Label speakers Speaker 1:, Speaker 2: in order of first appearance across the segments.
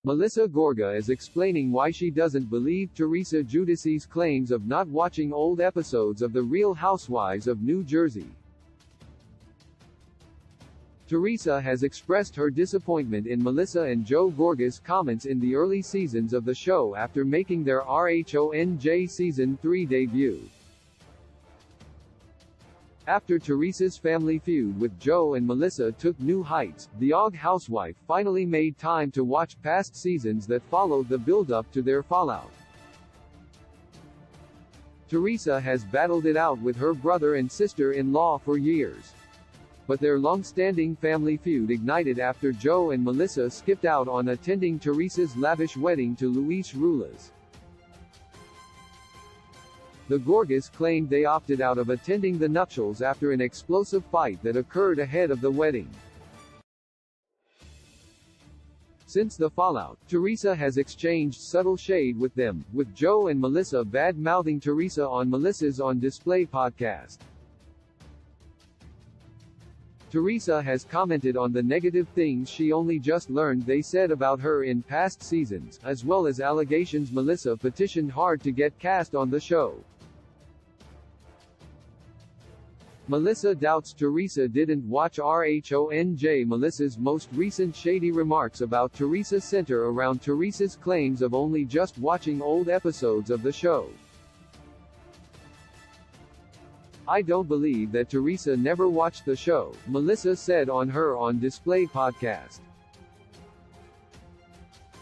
Speaker 1: Melissa Gorga is explaining why she doesn't believe Teresa Giudice's claims of not watching old episodes of The Real Housewives of New Jersey. Teresa has expressed her disappointment in Melissa and Joe Gorga's comments in the early seasons of the show after making their RHONJ Season 3 debut. After Teresa's family feud with Joe and Melissa took new heights, the OG housewife finally made time to watch past seasons that followed the build-up to their fallout. Teresa has battled it out with her brother and sister-in-law for years. But their long-standing family feud ignited after Joe and Melissa skipped out on attending Teresa's lavish wedding to Luis Ruelas. The Gorgas claimed they opted out of attending the nuptials after an explosive fight that occurred ahead of the wedding. Since the fallout, Teresa has exchanged subtle shade with them, with Joe and Melissa bad-mouthing Teresa on Melissa's On Display podcast. Teresa has commented on the negative things she only just learned they said about her in past seasons, as well as allegations Melissa petitioned hard to get cast on the show. Melissa doubts Teresa didn't watch RHONJ. Melissa's most recent shady remarks about Teresa center around Teresa's claims of only just watching old episodes of the show. "I don't believe that Teresa never watched the show," Melissa said on her On Display podcast.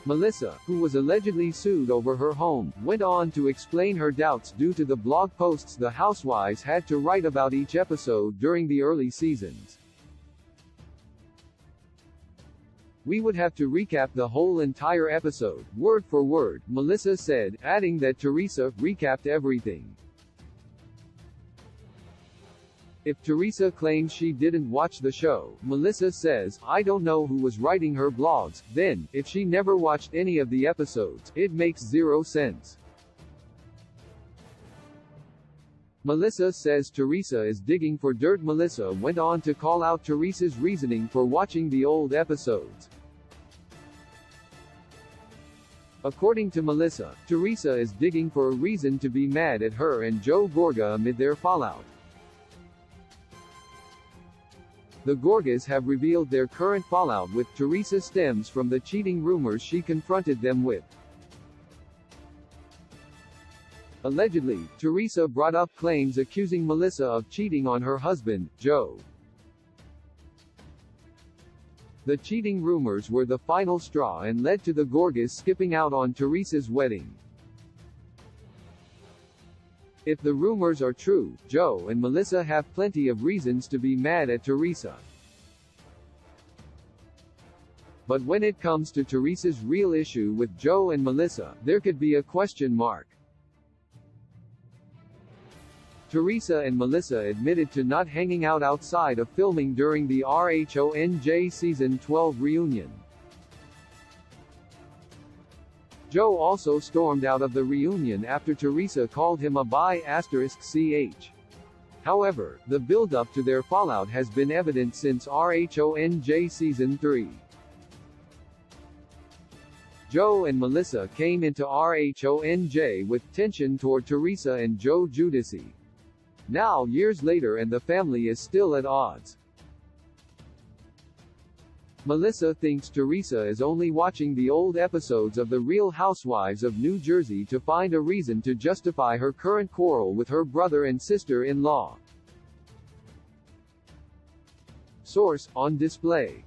Speaker 1: Melissa, who was allegedly sued over her home, went on to explain her doubts due to the blog posts the housewives had to write about each episode during the early seasons. "We would have to recap the whole entire episode, word for word," Melissa said, adding that Teresa recapped everything. If Teresa claims she didn't watch the show, Melissa says, "I don't know who was writing her blogs, then, if she never watched any of the episodes, it makes zero sense." Melissa says Teresa is digging for dirt. Melissa went on to call out Teresa's reasoning for watching the old episodes. According to Melissa, Teresa is digging for a reason to be mad at her and Joe Gorga amid their fallout. The Gorgas have revealed their current fallout with Teresa stems from the cheating rumors she confronted them with. Allegedly, Teresa brought up claims accusing Melissa of cheating on her husband, Joe. The cheating rumors were the final straw and led to the Gorgas skipping out on Teresa's wedding. If the rumors are true, Joe and Melissa have plenty of reasons to be mad at Teresa. But when it comes to Teresa's real issue with Joe and Melissa, there could be a question mark. Teresa and Melissa admitted to not hanging out outside of filming during the RHONJ Season 12 reunion. Joe also stormed out of the reunion after Teresa called him a bi*ch. However, the build-up to their fallout has been evident since RHONJ Season 3. Joe and Melissa came into RHONJ with tension toward Teresa and Joe Giudice. Now years later and the family is still at odds. Melissa thinks Teresa is only watching the old episodes of The Real Housewives of New Jersey to find a reason to justify her current quarrel with her brother and sister-in-law. Source: On Display.